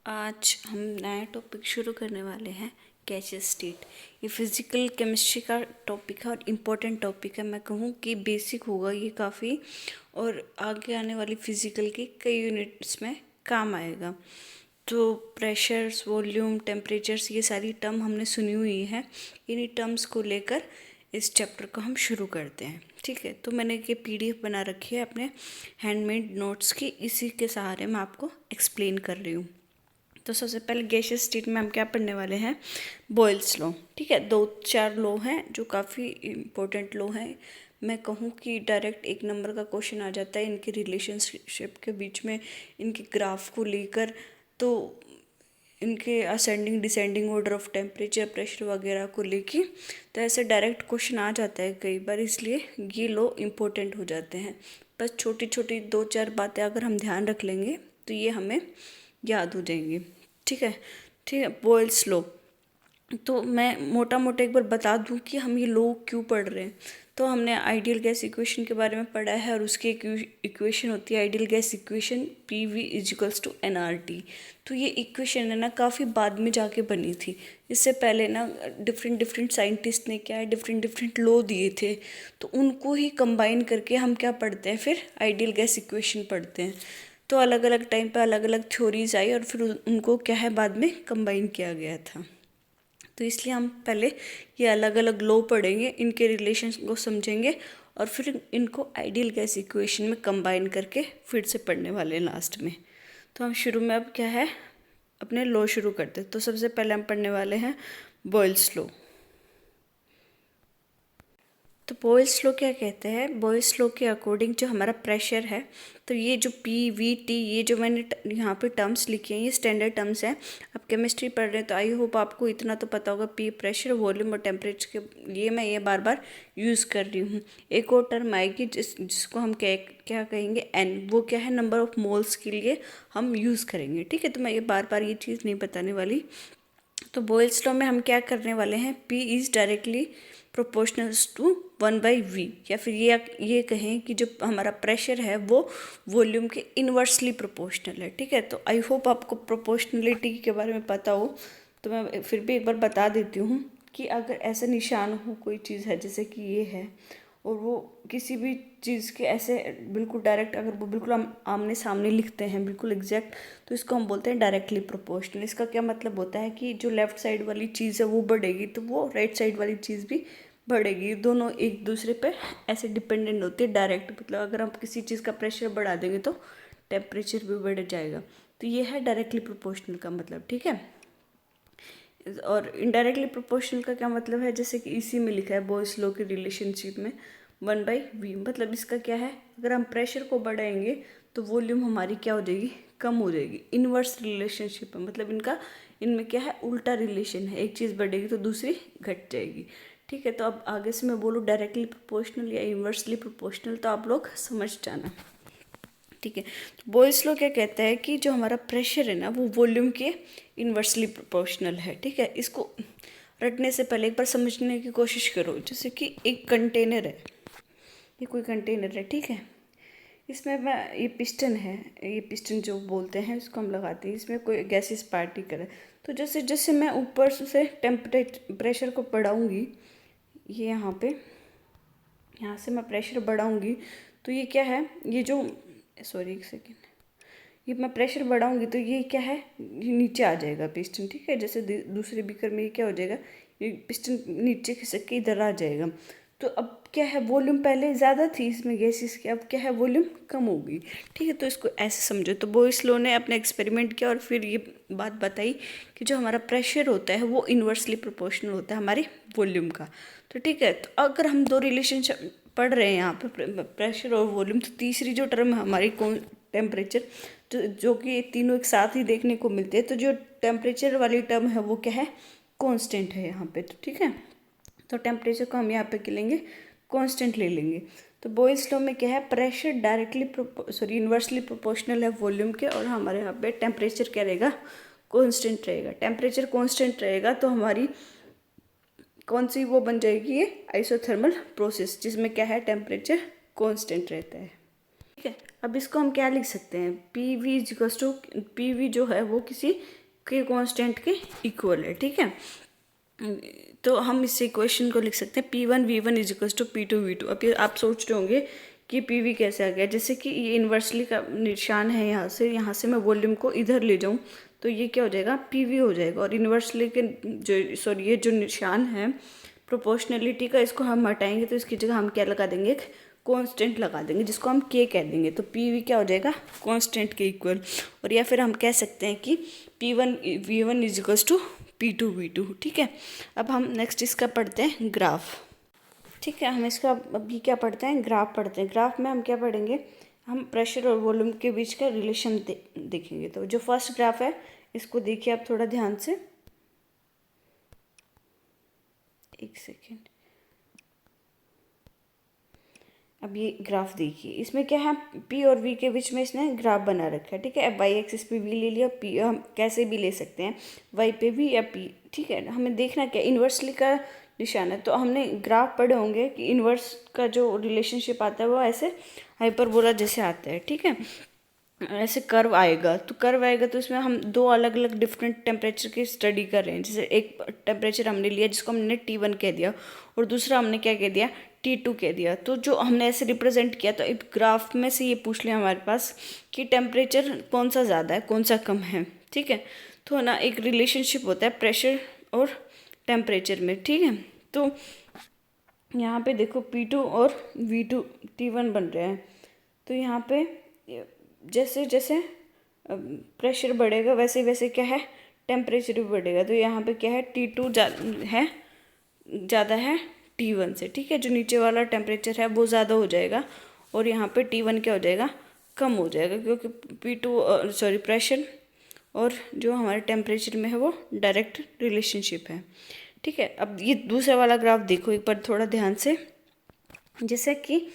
आज हम नया टॉपिक शुरू करने वाले हैं गैसियस स्टेट। ये फिज़िकल केमिस्ट्री का टॉपिक है और इम्पोर्टेंट टॉपिक है। मैं कहूँ कि बेसिक होगा ये काफ़ी, और आगे आने वाली फिज़िकल की कई यूनिट्स में काम आएगा। तो प्रेशर्स, वॉल्यूम, टेम्परेचर्स, ये सारी टर्म हमने सुनी हुई है। इन्हीं टर्म्स को लेकर इस चैप्टर को हम शुरू करते हैं। ठीक है, तो मैंने ये पीडीएफ बना रखी है अपने हैंडमेड नोट्स की, इसी के सहारे मैं आपको एक्सप्लेन कर रही हूँ। तो सबसे पहले गैसियस स्टेट में हम क्या पढ़ने वाले हैं? Boyle's law. ठीक है, 2-4 लॉ हैं जो काफ़ी इम्पोर्टेंट लॉ हैं। मैं कहूँ कि डायरेक्ट 1 नंबर का क्वेश्चन आ जाता है इनके रिलेशनशिप के बीच में, इनके ग्राफ को लेकर। तो इनके ascending descending order of temperature, pressure वगैरह को लेके तो ऐसे डायरेक्ट क्वेश्चन आ जाता है कई बार, इसलिए ये लॉ इम्पोर्टेंट हो जाते हैं। बस छोटी छोटी 2-4 बातें अगर हम ध्यान रख लेंगे तो ये हमें याद हो जाएंगी। ठीक है, ठीक है। बॉयल्स लॉ, तो मैं मोटा मोटा एक बार बता दूं कि हम ये लॉ क्यों पढ़ रहे हैं। तो हमने आइडियल गैस इक्वेशन के बारे में पढ़ा है, और उसकी इक्वेशन होती है आइडियल गैस इक्वेशन PV=nRT। तो ये इक्वेशन है ना, काफ़ी बाद में जाके बनी थी। इससे पहले ना डिफरेंट साइंटिस्ट ने क्या है, डिफरेंट लॉ दिए थे, तो उनको ही कंबाइन करके हम क्या पढ़ते हैं, फिर आइडियल गैस इक्वेशन पढ़ते हैं। तो अलग अलग टाइम पे अलग अलग थ्योरीज आई, और फिर उनको क्या है बाद में कंबाइन किया गया था। तो इसलिए हम पहले ये अलग अलग लॉ पढ़ेंगे, इनके रिलेशन को समझेंगे, और फिर इनको आइडियल गैस इक्वेशन में कंबाइन करके फिर से पढ़ने वाले हैं लास्ट में। तो हम शुरू में अब क्या है, अपने लॉ शुरू करते हैं। तो सबसे पहले हम पढ़ने वाले हैं बॉयल्स लॉ। तो बॉयल्स लॉ क्या कहते हैं? बॉयल्स लॉ के अकॉर्डिंग जो हमारा प्रेशर है, तो ये जो PV, T, ये जो मैंने यहाँ पे टर्म्स लिखे हैं ये स्टैंडर्ड टर्म्स हैं। आप केमिस्ट्री पढ़ रहे हैं तो आई होप आपको इतना तो पता होगा, P प्रेशर, वॉल्यूम और टेम्परेचर के लिए मैं ये बार बार यूज़ कर रही हूँ। एक और टर्म आएगी जिसको हम क्या कहेंगे, N, वो क्या है, नंबर ऑफ मोल्स के लिए हम यूज़ करेंगे। ठीक है, तो मैं ये बार बार ये चीज़ नहीं बताने वाली। तो बॉयल्स लॉ में हम क्या करने वाले हैं, P is directly proportionals to 1/V, या फिर ये कहें कि जो हमारा प्रेशर है वो वॉल्यूम के इन्वर्सली प्रोपोर्शनल है। ठीक है, तो आई होप आपको प्रोपोर्शनलिटी के बारे में पता हो, तो मैं फिर भी एक बार बता देती हूँ कि अगर ऐसा निशान हो, कोई चीज़ है जैसे कि ये है, और वो किसी भी चीज़ के ऐसे बिल्कुल डायरेक्ट, अगर वो बिल्कुल हम आमने सामने लिखते हैं बिल्कुल एग्जैक्ट, तो इसको हम बोलते हैं डायरेक्टली प्रोपोर्शनल। इसका क्या मतलब होता है कि जो लेफ़्ट साइड वाली चीज़ है वो बढ़ेगी तो वो राइट साइड वाली चीज़ भी बढ़ेगी। दोनों एक दूसरे पे ऐसे डिपेंडेंट होती है डायरेक्ट, मतलब अगर हम किसी चीज़ का प्रेशर बढ़ा देंगे तो टेम्परेचर भी बढ़ जाएगा। तो ये है डायरेक्टली प्रोपोर्शनल का मतलब। ठीक है, और इनडायरेक्टली प्रोपोर्शनल का क्या मतलब है, जैसे कि इसी में लिखा है बॉयल्स लॉ की रिलेशनशिप में 1/V, मतलब इसका क्या है, अगर हम प्रेशर को बढ़ाएंगे तो वॉल्यूम हमारी क्या हो जाएगी, कम हो जाएगी। इनवर्स रिलेशनशिप है, मतलब इनमें क्या है, उल्टा रिलेशन है, एक चीज़ बढ़ेगी तो दूसरी घट जाएगी। ठीक है, तो अब आगे से मैं बोलूँ डायरेक्टली प्रोपोर्शनल या इन्वर्सली प्रोपोर्शनल, तो आप लोग समझ जाना। ठीक है, तो बॉयल्स लॉ क्या कहता है कि जो हमारा प्रेशर है ना वो वॉल्यूम के इन्वर्सली प्रोपोर्शनल है। ठीक है, इसको रटने से पहले एक बार समझने की कोशिश करो। जैसे कि एक कंटेनर है, ये कोई कंटेनर है, ठीक है, इसमें मैं ये पिस्टन है, ये पिस्टन जो बोलते हैं इसको हम लगाते हैं, इसमें कोई गैसेस पार्टिकल है। तो जैसे जैसे मैं ऊपर से प्रेशर को बढ़ाऊँगी, ये यहाँ से मैं प्रेशर बढ़ाऊँगी, तो ये क्या है, ये जो सॉरी एक सेकेंड, ये मैं प्रेशर बढ़ाऊंगी तो ये क्या है, ये नीचे आ जाएगा पिस्टन। ठीक है, जैसे दूसरे बीकर में ये क्या हो जाएगा, ये पिस्टन नीचे खिसक के इधर आ जाएगा। तो अब क्या है, वॉल्यूम पहले ज़्यादा थी इसमें गैसेस की, अब क्या है, वॉल्यूम कम हो गई। ठीक है, तो इसको ऐसे समझो। तो बॉयल्स लॉ ने अपना एक्सपेरिमेंट किया और फिर ये बात बताई कि जो हमारा प्रेशर होता है वो इन्वर्सली प्रोपोर्शनल होता है हमारे वॉल्यूम का। तो ठीक है, तो अगर हम दो रिलेशनशिप पढ़ रहे हैं यहाँ पे, प्रेशर और वॉल्यूम, तो तीसरी जो टर्म है हमारी कौन, टेम्परेचर, जो कि ये तीनों एक साथ ही देखने को मिलते हैं। तो जो टेम्परेचर वाली टर्म है वो क्या है, कांस्टेंट है यहाँ पे। तो ठीक है, तो टेम्परेचर को हम यहाँ पे क्या लेंगे, कांस्टेंट ले लेंगे। तो बॉयल्स लॉ में क्या है, प्रेशर डायरेक्टली इन्वर्सली प्रोपोर्शनल है वॉल्यूम के, और हमारे यहाँ पे टेम्परेचर क्या रहेगा, कांस्टेंट रहेगा। टेम्परेचर कांस्टेंट रहेगा तो हमारी कौन सी वो बन जाएगी, ये आइसोथर्मल प्रोसेस, जिसमें क्या है, टेम्परेचर कांस्टेंट रहता है। ठीक है। अब इसको हम क्या लिख सकते हैं, P V equals to, P V जो है वो किसी के कांस्टेंट के इक्वल है। ठीक है, तो हम इस इक्वेशन को लिख सकते हैं P one V one equals to P two V two. अब ये आप सोच रहे होंगे कि पी वी कैसे आ गया, जैसे कि ये इन्वर्सली का निशान है, यहाँ से मैं वॉल्यूम को इधर ले जाऊँ तो ये क्या हो जाएगा, पी वी हो जाएगा। और इन्वर्सली के जो सॉरी ये जो निशान है प्रोपोर्शनलिटी का, इसको हम हटाएंगे तो इसकी जगह हम क्या लगा देंगे, एक कांस्टेंट लगा देंगे जिसको हम के कह देंगे। तो पी वी क्या हो जाएगा, कांस्टेंट के इक्वल। और या फिर हम कह सकते हैं कि P one V one is equals to P two V two. ठीक है, अब हम नेक्स्ट इसका पढ़ते हैं ग्राफ। ठीक है, हम इसका अभी क्या पढ़ते हैं, ग्राफ पढ़ते हैं। ग्राफ में हम क्या पढ़ेंगे, हम प्रेशर और वॉल्यूम के बीच का रिलेशन देखेंगे। तो जो फर्स्ट ग्राफ है इसको देखिए आप थोड़ा ध्यान से, एक सेकेंड। अब ये ग्राफ देखिए, इसमें क्या है, पी और वी के बीच में इसने ग्राफ बना रखा है। ठीक है, अब वाई एक्सिस पे वी ले लिया, पी हम कैसे भी ले सकते हैं, वाई पे वी या पी। ठीक है, हमें देखना क्या, इन्वर्सली का निशान है। तो हमने ग्राफ पढ़े होंगे कि इन्वर्स का जो रिलेशनशिप आता है वो ऐसे हाइपरबोला जैसे आता है। ठीक है, ऐसे कर्व आएगा, तो कर्व आएगा तो इसमें हम दो अलग अलग डिफरेंट टेम्परेचर की स्टडी कर रहे हैं। जैसे एक टेम्परेचर हमने लिया जिसको हमने T1 कह दिया, और दूसरा हमने क्या कह दिया, T2 कह दिया। तो जो हमने ऐसे रिप्रेजेंट किया, तो एक ग्राफ में से ये पूछ लिया हमारे पास कि टेम्परेचर कौन सा ज़्यादा है कौन सा कम है। ठीक है, तो ना एक रिलेशनशिप होता है प्रेशर और टेम्परेचर में। ठीक है, तो यहाँ पे देखो P2 और V2 T1 बन रहे हैं। तो यहाँ पे जैसे जैसे प्रेशर बढ़ेगा वैसे वैसे क्या है, टेम्परेचर भी बढ़ेगा। तो यहाँ पे क्या है, T2 है ज़्यादा है T1 से। ठीक है, जो नीचे वाला टेम्परेचर है वो ज़्यादा हो जाएगा, और यहाँ पे T1 क्या हो जाएगा, कम हो जाएगा, क्योंकि P2 प्रेशर और जो हमारे टेम्परेचर में है वो डायरेक्ट रिलेशनशिप है। ठीक है, अब ये दूसरा वाला ग्राफ देखो एक बार थोड़ा ध्यान से। जैसे कि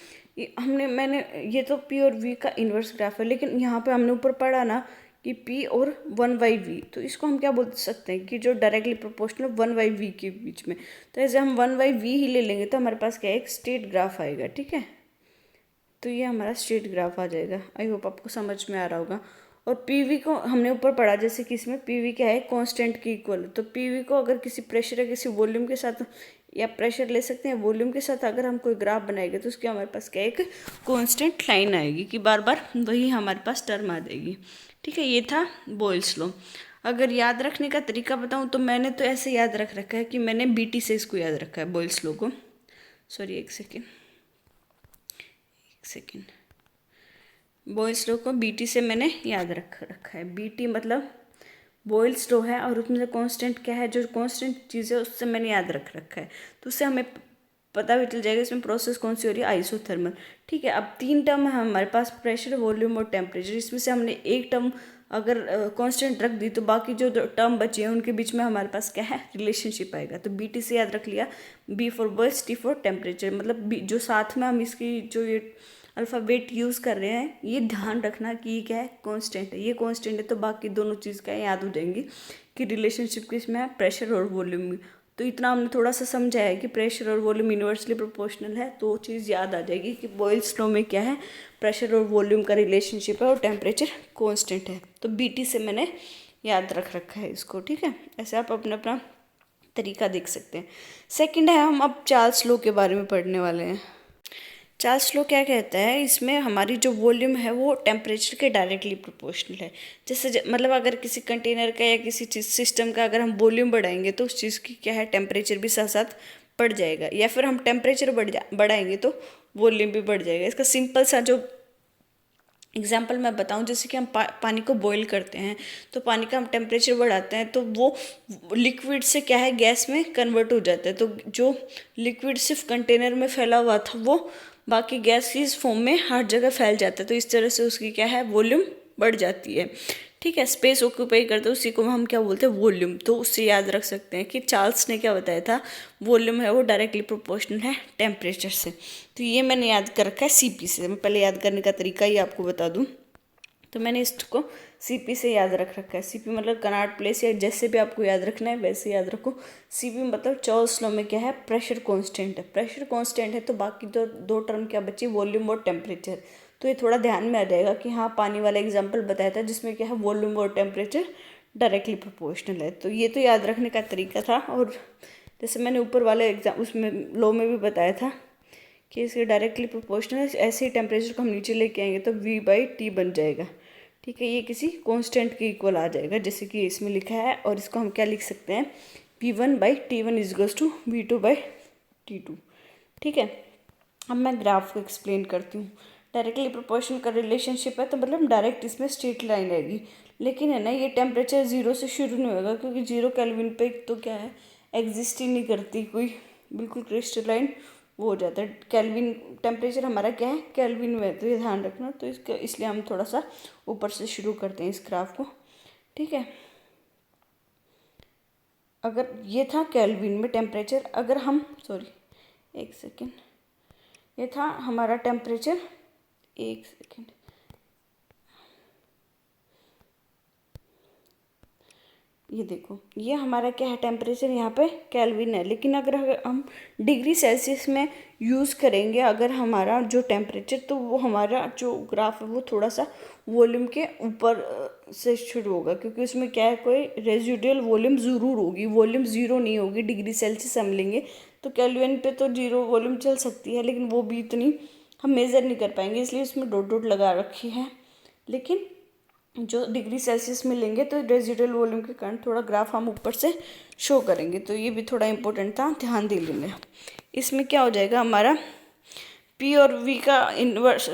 मैंने ये तो पी और वी का इन्वर्स ग्राफ है, लेकिन यहाँ पे हमने ऊपर पढ़ा ना कि पी और 1/v, तो इसको हम क्या बोल सकते हैं कि जो डायरेक्टली प्रोपोर्शनल 1/v के बीच में। तो ऐसे हम 1/v ही ले लेंगे तो हमारे पास क्या है, एक स्ट्रेट ग्राफ आएगा। ठीक है, तो ये हमारा स्ट्रेट ग्राफ आ जाएगा। आई होप आपको समझ में आ रहा होगा। और पीवी को हमने ऊपर पढ़ा, जैसे कि इसमें पीवी क्या है, कांस्टेंट के इक्वल। तो पीवी को अगर किसी प्रेशर या किसी वॉल्यूम के साथ, या प्रेशर ले सकते हैं वॉल्यूम के साथ, अगर हम कोई ग्राफ बनाएंगे तो उसके हमारे पास क्या एक कांस्टेंट लाइन आएगी कि बार बार वही हमारे पास टर्म आ जाएगी। ठीक है, ये था बोयल्स लॉ। अगर याद रखने का तरीका बताऊँ तो मैंने तो ऐसे याद रख रखा है कि मैंने बीटी से इसको याद रखा है, बोयल्स लॉ को। सॉरी एक सेकेंड, बॉयल्स लॉ को बीटी से मैंने याद रखा है। बीटी मतलब बॉयल्स लॉ है, और उसमें से कांस्टेंट क्या है, जो कांस्टेंट चीज़ है उससे मैंने याद रखा है। तो उससे हमें पता भी चल जाएगा इसमें प्रोसेस कौन सी हो रही है, आइसोथर्मल। ठीक है, अब 3 टर्म है हमारे पास, प्रेशर, वॉल्यूम और टेम्परेचर। इसमें से हमने एक टर्म अगर कांस्टेंट रख दी तो बाकी जो टर्म बचे हैं उनके बीच में हमारे पास क्या है, रिलेशनशिप आएगा। तो बीटी से याद रख लिया, B for Boyle's, T for temperature. मतलब जो साथ में हम इसकी जो ये अल्फ़ाबेट यूज़ कर रहे हैं, ये ध्यान रखना कि ये क्या है, कांस्टेंट है। ये कांस्टेंट है तो बाकी दोनों चीज़ क्या है, याद हो जाएंगी कि रिलेशनशिप किसमें है, प्रेशर और वॉल्यूम में। तो इतना हमने थोड़ा सा समझा है कि प्रेशर और वॉल्यूम इन्वर्सली प्रोपोर्शनल है, तो चीज़ याद आ जाएगी कि बॉयल्स लॉ में क्या है, प्रेशर और वॉल्यूम का रिलेशनशिप है और टेम्परेचर कांस्टेंट है। तो बीटी से मैंने याद रखा है इसको। ठीक है, ऐसे आप अपना अपना तरीका देख सकते हैं। सेकंड है, हम अब चार्ल्स लॉ के बारे में पढ़ने वाले हैं। चार्ल्स लॉ क्या कहता है, इसमें हमारी जो वॉल्यूम है वो टेम्परेचर के डायरेक्टली प्रोपोर्शनल है। जैसे मतलब अगर किसी कंटेनर का या किसी चीज़ सिस्टम का अगर हम वॉल्यूम बढ़ाएंगे तो उस चीज़ की क्या है, टेम्परेचर भी साथ साथ बढ़ जाएगा, या फिर हम टेम्परेचर बढ़ाएंगे तो वॉल्यूम भी बढ़ जाएगा। इसका सिंपल सा जो एग्जाम्पल मैं बताऊं, जैसे कि हम पानी को बॉईल करते हैं, तो पानी का हम टेम्परेचर बढ़ाते हैं तो वो लिक्विड से क्या है, गैस में कन्वर्ट हो जाता है। तो जो लिक्विड सिर्फ कंटेनर में फैला हुआ था वो बाकी गैस की फॉर्म में हर जगह फैल जाता है। तो इस तरह से उसकी क्या है, वॉल्यूम बढ़ जाती है। ठीक है, स्पेस ऑक्यूपाई करते हैं, उसी को हम क्या बोलते हैं, वॉल्यूम। तो उससे याद रख सकते हैं कि चार्ल्स ने क्या बताया था, वॉल्यूम है वो डायरेक्टली प्रोपोर्शनल है टेम्परेचर से। तो ये मैंने याद कर रखा है सीपी से। मैं पहले याद करने का तरीका ही आपको बता दूं, तो मैंने इसको सीपी से याद रखा है। सीपी मतलब कनाट प्लेस, या जैसे भी आपको याद रखना है वैसे याद रखो। सीपी मतलब चार्ल्स लॉ में क्या है, प्रेशर कांस्टेंट है। प्रेशर कांस्टेंट है तो बाकी दो टर्म क्या बची, वॉल्यूम और टेम्परेचर। तो ये थोड़ा ध्यान में आ जाएगा कि हाँ पानी वाला एग्जाम्पल बताया था जिसमें क्या है वॉल्यूम और टेम्परेचर डायरेक्टली प्रोपोर्शनल है। तो ये तो याद रखने का तरीका था। और जैसे मैंने ऊपर वाले एग्जाम उसमें लॉ में भी बताया था कि इसके डायरेक्टली प्रोपोर्शनल है, ऐसे ही टेम्परेचर को हम नीचे लेके आएंगे तो V/T बन जाएगा। ठीक है, ये किसी कांस्टेंट के इक्वल आ जाएगा जैसे कि इसमें लिखा है। और इसको हम क्या लिख सकते हैं, V1/T1 इज टू V2/T2। ठीक है, अब मैं ग्राफ को एक्सप्लेन करती हूँ। डायरेक्टली प्रोपोर्शनल का रिलेशनशिप है तो मतलब डायरेक्ट इसमें स्ट्रेट लाइन रहेगी, लेकिन है ना ये टेम्परेचर 0 से शुरू नहीं होगा क्योंकि 0 केल्विन पे तो क्या है एग्जिस्ट ही नहीं करती कोई, बिल्कुल क्रिस्टलाइन वो हो जाता है। केल्विन टेम्परेचर हमारा क्या है केल्विन में, तो ये ध्यान रखना। तो इसका इसलिए हम थोड़ा सा ऊपर से शुरू करते हैं इस ग्राफ को। ठीक है, अगर ये था केल्विन में टेम्परेचर, अगर हम एक सेकेंड, ये था हमारा टेम्परेचर, एक सेकेंड, ये देखो ये हमारा क्या है टेम्परेचर यहाँ पे केल्विन है। लेकिन अगर हम डिग्री सेल्सियस में यूज़ करेंगे अगर हमारा जो टेम्परेचर, तो वो हमारा जो ग्राफ है वो थोड़ा सा वॉल्यूम के ऊपर से शुरू होगा क्योंकि उसमें क्या है कोई रेजिडुअल वॉल्यूम ज़रूर होगी, वॉल्यूम ज़ीरो नहीं होगी। डिग्री सेल्सियस हम लेंगे तो केल्विन पे तो जीरो वॉल्यूम चल सकती है लेकिन वो भी इतनी हम मेज़र नहीं कर पाएंगे, इसलिए उसमें डॉट डॉट लगा रखी है। लेकिन जो डिग्री सेल्सियस में लेंगे तो रेजिडुअल वॉल्यूम के कारण थोड़ा ग्राफ हम ऊपर से शो करेंगे, तो ये भी थोड़ा इंपॉर्टेंट था, ध्यान दे लेंगे। इसमें क्या हो जाएगा हमारा P और V का इनवर्स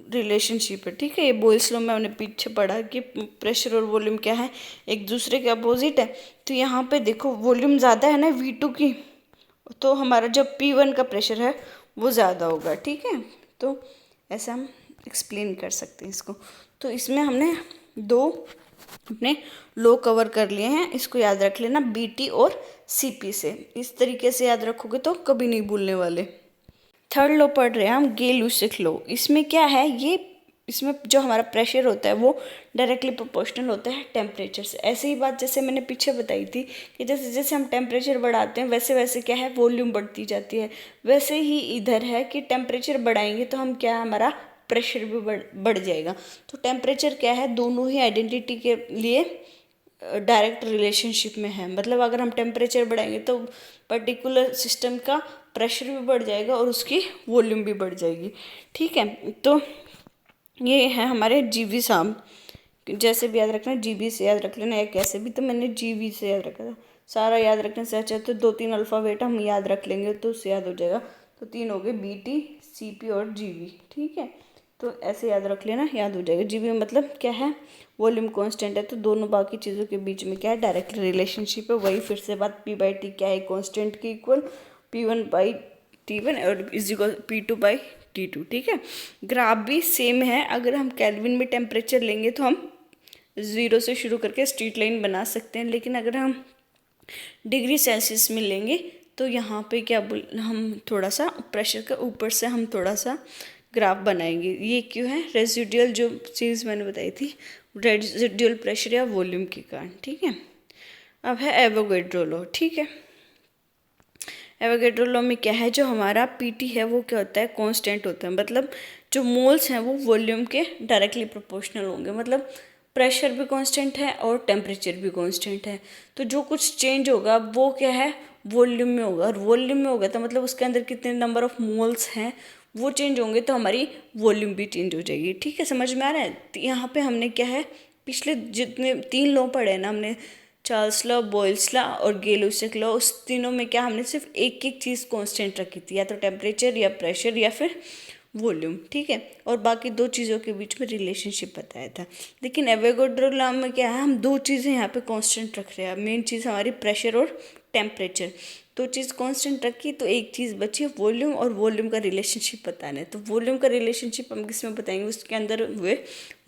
रिलेशनशिप है। ठीक है, ये बॉयल्स लॉ में हमने पीछे पढ़ा कि प्रेशर और वॉल्यूम क्या है एक दूसरे के अपोजिट है। तो यहाँ पे देखो वॉल्यूम ज़्यादा है ना V2 की, तो हमारा जो P1 का प्रेशर है वो ज़्यादा होगा। ठीक है, तो ऐसा हम एक्सप्लेन कर सकते हैं इसको। तो इसमें हमने दो अपने लो कवर कर लिए हैं, इसको याद रख लेना BT और CP से। इस तरीके से याद रखोगे तो कभी नहीं भूलने वाले। थर्ड लो पढ़ रहे हैं हम गे-लुसिक लो। इसमें क्या है, ये इसमें जो हमारा प्रेशर होता है वो डायरेक्टली प्रोपोर्शनल होता है टेम्परेचर से। ऐसे ही बात जैसे मैंने पीछे बताई थी कि जैसे जैसे हम टेम्परेचर बढ़ाते हैं वैसे वैसे क्या है वॉल्यूम बढ़ती जाती है, वैसे ही इधर है कि टेम्परेचर बढ़ाएंगे तो हम क्या हमारा प्रेशर भी बढ़ जाएगा। तो टेम्परेचर क्या है दोनों ही आइडेंटिटी के लिए डायरेक्ट रिलेशनशिप में है। मतलब अगर हम टेम्परेचर बढ़ाएंगे तो पर्टिकुलर सिस्टम का प्रेशर भी बढ़ जाएगा और उसकी वॉल्यूम भी बढ़ जाएगी। ठीक है, तो ये है हमारे GV साम, जैसे भी याद रखना GB से याद रख लेना या कैसे भी, तो मैंने GV से याद रखा था। सारा याद रखने से अच्छा तो 2-3 अल्फ़ाबेट हम याद रख लेंगे तो उससे याद हो जाएगा। तो 3 हो गए BT CP और GV। ठीक है, तो ऐसे याद रख लेना, याद हो जाएगा। GB मतलब क्या है वॉल्यूम कांस्टेंट है, तो दोनों बाकी चीज़ों के बीच में क्या है डायरेक्ट रिलेशनशिप है। वही फिर से बात P/T क्या है कांस्टेंट के इक्वल P1/T1 और इज इक्वल P2/T2। ठीक है, ग्राफ भी सेम है। अगर हम केल्विन में टेम्परेचर लेंगे तो हम 0 से शुरू करके स्ट्रेट लाइन बना सकते हैं, लेकिन अगर हम डिग्री सेल्सियस में लेंगे तो यहाँ पे क्या हम थोड़ा सा प्रेशर के ऊपर से हम थोड़ा सा ग्राफ बनाएंगे। ये क्यों है, रेजिडुअल जो चीज़ मैंने बताई थी रेजिडुअल प्रेशर या वॉल्यूम के कारण। ठीक है, अब है एवोगैड्रो लॉ। ठीक है, एवोगैड्रो लॉ में क्या है जो हमारा PT है वो क्या होता है कांस्टेंट होता है। मतलब जो मोल्स हैं वो वॉल्यूम के डायरेक्टली प्रोपोर्शनल होंगे। मतलब प्रेशर भी कांस्टेंट है और टेम्परेचर भी कांस्टेंट है, तो जो कुछ चेंज होगा वो क्या है वॉल्यूम में होगा। और वॉल्यूम में होगा तो मतलब उसके अंदर कितने नंबर ऑफ मोल्स हैं वो चेंज होंगे तो हमारी वॉल्यूम भी चेंज हो जाएगी। ठीक है, समझ में आ रहा है। तो यहाँ पे हमने क्या है पिछले जितने 3 लॉ पढ़े हैं ना हमने, चार्ल्स लॉ, बॉयल्स लॉ और गे-लुसिक लॉ, उस तीनों में क्या हमने सिर्फ एक एक चीज़ कांस्टेंट रखी थी, या तो टेम्परेचर या प्रेशर या फिर वॉल्यूम। ठीक है, और बाकी 2 चीज़ों के बीच में रिलेशनशिप बताया था। लेकिन एवोगैड्रो लॉ में क्या है हम 2 चीज़ें यहाँ पे कांस्टेंट रख रहे हैं। मेन चीज़ हमारी प्रेशर और टेम्परेचर, 2 चीज़ कांस्टेंट रखी तो एक चीज़ बची वॉल्यूम, और वॉल्यूम का रिलेशनशिप बताना है। तो वॉल्यूम का रिलेशनशिप हम किस में बताएंगे, उसके अंदर हुए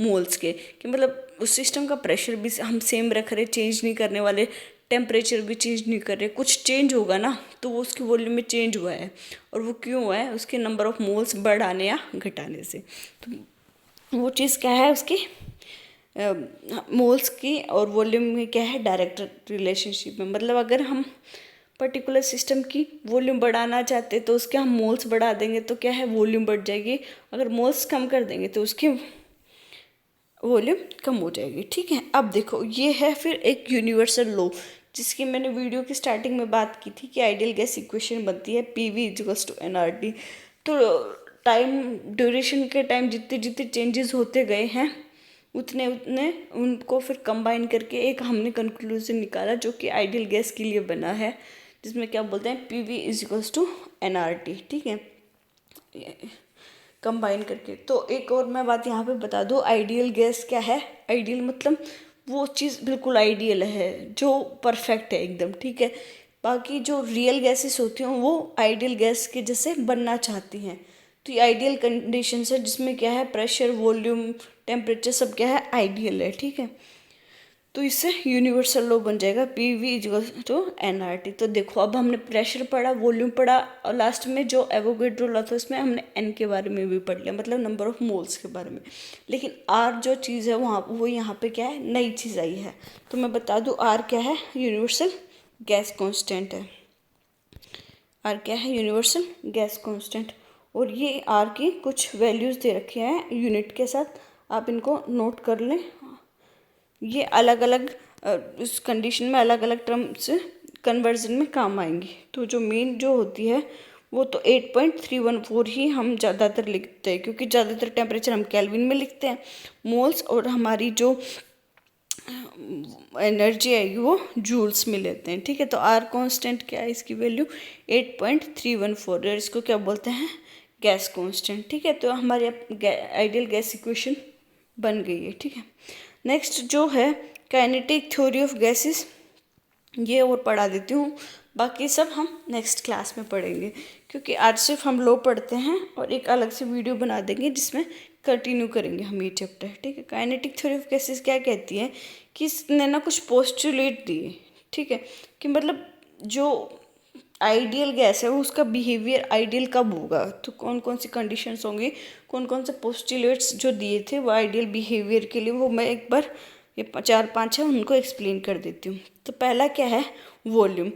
मोल्स के, कि मतलब उस सिस्टम का प्रेशर भी हम सेम रख रहे, चेंज नहीं करने वाले, टेम्परेचर भी चेंज नहीं कर रहे। कुछ चेंज होगा ना तो वो उसकी वॉल्यूम में चेंज हुआ है, और वो क्यों हुआ है उसके नंबर ऑफ मोल्स बढ़ाने या घटाने से। तो वो चीज़ क्या है उसकी मोल्स की और वॉल्यूम में क्या है डायरेक्ट रिलेशनशिप में। मतलब अगर हम पर्टिकुलर सिस्टम की वॉल्यूम बढ़ाना चाहते तो उसके हम मोल्स बढ़ा देंगे तो क्या है, वॉल्यूम बढ़ जाएगी। अगर मोल्स कम कर देंगे तो उसकी वॉल्यूम कम हो जाएगी। ठीक है, अब देखो ये है फिर एक यूनिवर्सल लॉ जिसकी मैंने वीडियो की स्टार्टिंग में बात की थी कि आइडियल गैस इक्वेशन बनती है PV=nRT। तो टाइम ड्यूरेशन के टाइम जितने जितने चेंजेस होते गए हैं उतने उतने उनको फिर कंबाइन करके एक हमने कंक्लूजन निकाला जो कि आइडियल गैस के लिए बना है, जिसमें क्या बोलते हैं PV=nRT। ठीक है, कंबाइन करके। तो एक और मैं बात यहाँ पे बता दूँ, आइडियल गैस क्या है। आइडियल मतलब वो चीज़ बिल्कुल आइडियल है जो परफेक्ट है एकदम। ठीक है, बाकी जो रियल गैसेस होती हैं वो आइडियल गैस के जैसे बनना चाहती हैं। तो ये आइडियल कंडीशन है जिसमें क्या है, प्रेशर, वॉल्यूम, टेम्परेचर सब क्या है, आइडियल है। ठीक है, तो इससे यूनिवर्सल लॉ बन जाएगा PV=nRT। तो देखो अब हमने प्रेशर पढ़ा, वॉल्यूम पढ़ा और लास्ट में जो एवोगैड्रो लॉ था उसमें हमने n के बारे में भी पढ़ लिया, मतलब नंबर ऑफ मोल्स के बारे में। लेकिन R जो चीज़ है वो यहाँ पे क्या है, नई चीज़ आई है। तो मैं बता दूँ R क्या है, यूनिवर्सल गैस कॉन्स्टेंट है। R क्या है, यूनिवर्सल गैस कॉन्स्टेंट। और ये R की कुछ वैल्यूज़ दे रखे हैं यूनिट के साथ, आप इनको नोट कर लें। ये अलग अलग इस कंडीशन में अलग अलग टर्म्स कन्वर्जन में काम आएंगी। तो जो मेन जो होती है वो तो 8.314 ही हम ज़्यादातर लिखते हैं, क्योंकि ज़्यादातर टेम्परेचर हम केल्विन में लिखते हैं मोल्स, और हमारी जो एनर्जी आएगी वो जूल्स में लेते हैं। ठीक है, तो R कांस्टेंट क्या है, इसकी वैल्यू 8.314 और इसको क्या बोलते हैं, गैस कांस्टेंट। ठीक है, तो हमारी आइडियल गैस इक्वेशन बन गई है। ठीक है, नेक्स्ट जो है काइनेटिक थ्योरी ऑफ गैसेस, ये और पढ़ा देती हूँ, बाकी सब हम नेक्स्ट क्लास में पढ़ेंगे, क्योंकि आज सिर्फ हम लॉ पढ़ते हैं और एक अलग से वीडियो बना देंगे जिसमें कंटिन्यू करेंगे हम ये चैप्टर। ठीक है, काइनेटिक थ्योरी ऑफ गैसेस क्या कहती है कि इसने ना कुछ पोस्टुलेट दिए। ठीक है, कि मतलब जो आइडियल गैस है वो उसका बिहेवियर आइडियल कब होगा, तो कौन कौन सी कंडीशंस होंगी, कौन कौन से पोस्टुलेट्स जो दिए थे वो आइडियल बिहेवियर के लिए, वो मैं एक बार ये 4-5 है उनको एक्सप्लेन कर देती हूँ। तो पहला क्या है, वॉल्यूम।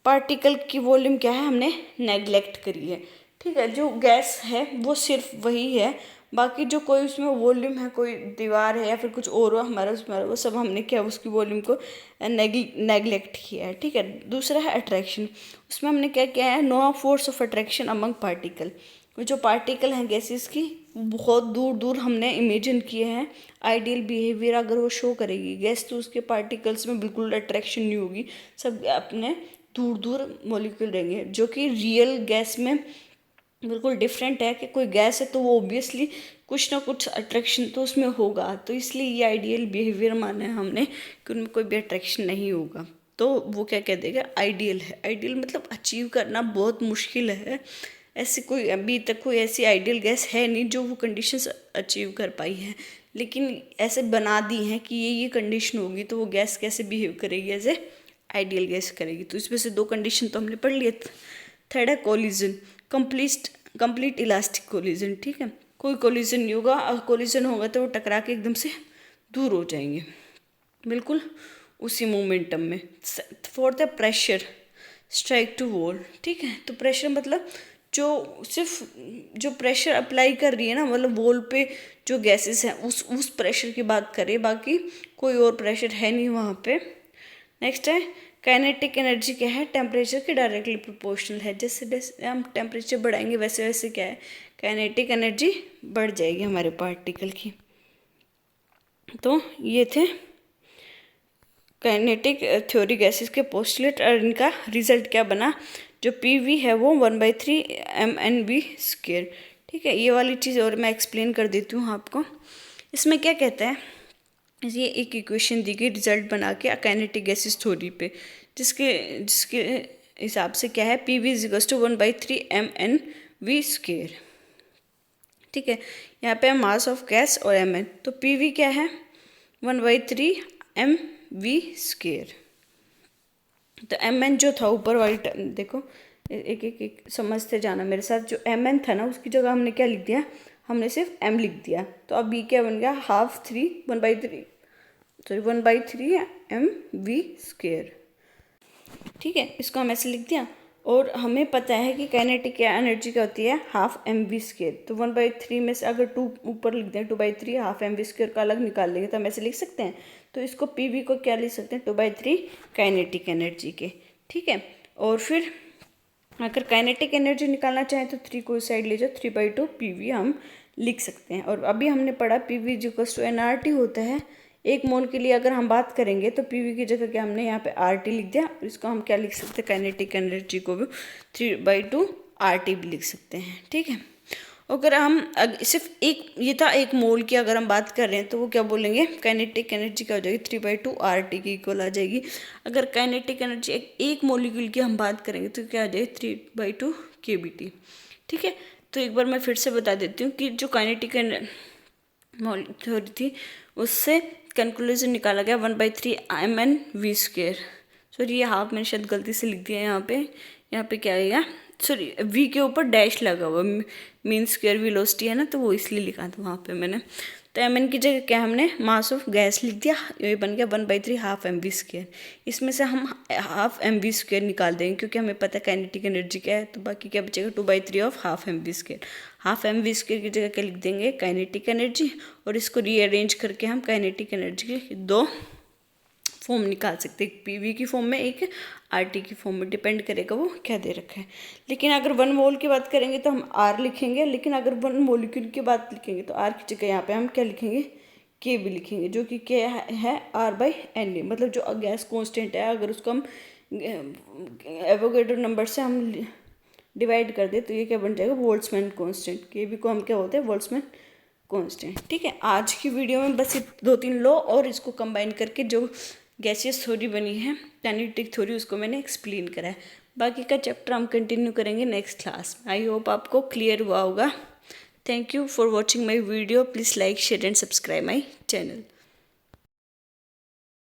पार्टिकल की वॉल्यूम क्या है, हमने नेग्लेक्ट करी है। ठीक है, जो गैस है वो सिर्फ वही है, बाकी जो कोई उसमें वॉल्यूम है, कोई दीवार है या फिर कुछ और हुआ हमारा उसमें, वो सब हमने क्या उसकी वॉल्यूम को नेग्लेक्ट किया है। ठीक है, दूसरा है अट्रैक्शन। उसमें हमने क्या किया है, no force of attraction among particle. जो पार्टिकल हैं गैसेस की बहुत दूर दूर हमने इमेजिन किए हैं, आइडियल बिहेवियर अगर वो शो करेगी गैस तो उसके पार्टिकल्स में बिल्कुल अट्रैक्शन नहीं होगी, सब अपने दूर दूर मॉलिक्यूल रहेंगे, जो कि रियल गैस में बिल्कुल डिफरेंट है। कि कोई गैस है तो वो ऑब्वियसली कुछ ना कुछ अट्रैक्शन तो उसमें होगा, तो इसलिए ये आइडियल बिहेवियर माना है हमने कि उनमें कोई भी अट्रैक्शन नहीं होगा। तो वो क्या कह देगा, आइडियल है। आइडियल मतलब अचीव करना बहुत मुश्किल है, ऐसी कोई अभी तक कोई ऐसी आइडियल गैस है नहीं जो वो कंडीशंस अचीव कर पाई है, लेकिन ऐसे बना दी हैं कि ये कंडीशन होगी तो वो गैस कैसे बिहेव करेगी, ऐसे आइडियल गैस करेगी। तो इसमें से 2 कंडीशन तो हमने पढ़ लिए। थर्ड है कोलिजन, कंप्लीट इलास्टिक कोलिजन। ठीक है, कोई कोलिजन नहीं होगा, और कोलिजन होगा तो वो टकरा के एकदम से दूर हो जाएंगे बिल्कुल उसी मोमेंटम में। फोर्थ है प्रेशर, स्ट्राइक टू वॉल। ठीक है, तो प्रेशर मतलब जो सिर्फ जो प्रेशर अप्लाई कर रही है ना, मतलब वॉल पे जो गैसेस हैं उस प्रेशर की बात करें, बाकी कोई और प्रेशर है नहीं वहाँ पे। नेक्स्ट है काइनेटिक एनर्जी, क्या है, टेम्परेचर के डायरेक्टली प्रोपोर्शनल है। जैसे जैसे हम टेम्परेचर बढ़ाएंगे वैसे वैसे क्या है, काइनेटिक एनर्जी बढ़ जाएगी हमारे पार्टिकल की। तो ये थे काइनेटिक थ्योरी गैसेस के पोस्टुलेट, और इनका रिजल्ट क्या बना, जो PV है वो 1/3 mnv²। ठीक है, ये वाली चीज़ और मैं एक्सप्लेन कर देती हूँ आपको। इसमें क्या कहता है, ये एक इक्वेशन दी गई रिजल्ट बना के काइनेटिक गैसेस थ्योरी पे, जिसके जिसके हिसाब से क्या है, PV=1/3 mnv²। ठीक है, यहाँ पे है मास ऑफ गैस और mn, तो PV क्या है 1/3 mv²। तो mn जो था ऊपर वाली देखो एक एक एक समझते जाना मेरे साथ, जो mn था ना उसकी जगह हमने क्या लिख दिया, हमने सिर्फ m लिख दिया। तो अब ये क्या बन गया, 1/3 mv²। ठीक है, इसको हम ऐसे लिख दिया। और हमें पता है कि काइनेटिक एनर्जी क्या होती है, हाफ mv²। तो 1/3 में से अगर 2 ऊपर लिख दें, 2/3 हाफ mv² का अलग निकाल लेंगे तो हम ऐसे लिख सकते हैं। तो इसको pv को क्या लिख सकते हैं, 2/3 काइनेटिक एनर्जी के। ठीक है, और फिर अगर काइनेटिक एनर्जी निकालना चाहें तो 3 को इस साइड ले जाओ, 3/2 pv हम लिख सकते हैं। और अभी हमने पढ़ा pv = nRT होता है। 1 मोल के लिए अगर हम बात करेंगे तो pv की जगह क्या हमने यहाँ पे RT लिख दिया। इसको हम क्या लिख सकते हैं, काइनेटिक एनर्जी को भी 3/2 RT भी लिख सकते हैं। ठीक है, अगर हम सिर्फ ये था 1 मोल की अगर हम बात कर रहे हैं तो वो क्या बोलेंगे, काइनेटिक एनर्जी क्या हो जाएगी, 3/2 RT की इक्वल आ जाएगी। अगर काइनेटिक एनर्जी एक मॉलिक्यूल की हम बात करेंगे तो क्या आ जाएगी, 3/2 kBT। ठीक है, तो एक बार मैं फिर से बता देती हूँ कि जो काइनेटिक थ्योरी थी उससे कंक्लूजन निकाला गया 1/3 mnv²। सॉरी, ये हाफ मैंने शायद गलती से लिख दिया है यहाँ पे क्या आएगा, सॉरी v के ऊपर डैश लगा हुआ, मीन स्क्वायर वेलोसिटी है ना, तो वो इसलिए लिखा था वहाँ पे मैंने। तो mn की जगह क्या हमने मास ऑफ गैस लिख दिया, ये बन गया 1/3 हाफ mv²। इसमें से हम हाफ mv² निकाल देंगे क्योंकि हमें पता है काइनेटिक एनर्जी क्या है। तो बाकी क्या बचेगा, 2/3 of half mv²। Half mv² की जगह क्या लिख देंगे, काइनेटिक एनर्जी। और इसको रीअरेंज करके हम काइनेटिक एनर्जी के 2 फॉर्म निकाल सकते हैं, एक pv की फॉर्म में, एक RT की फॉर्म में, डिपेंड करेगा वो क्या दे रखा है। लेकिन अगर 1 मोल की बात करेंगे तो हम R लिखेंगे, लेकिन अगर 1 मोलिक्यूल की बात लिखेंगे तो R की जगह यहाँ पे हम क्या लिखेंगे, Kv लिखेंगे, जो कि क्या है R/NA। मतलब जो गैस कॉन्स्टेंट है, अगर उसको हम एवोगैड्रो नंबर से हम डिवाइड कर दे तो ये क्या बन जाएगा, बोल्ट्जमैन कॉन्स्टेंट। Kv को हम क्या बोलते हैं, बोल्ट्जमैन कॉन्स्टेंट। ठीक है, आज की वीडियो में बस 2-3 लॉ और इसको कंबाइन करके जो गैसियस थ्योरी बनी है, काइनेटिक थ्योरी, उसको मैंने एक्सप्लेन करा है। बाकी का चैप्टर हम कंटिन्यू करेंगे नेक्स्ट क्लास में। आई होप आपको क्लियर हुआ होगा। Thank you for watching my video. Please like, share and subscribe my channel.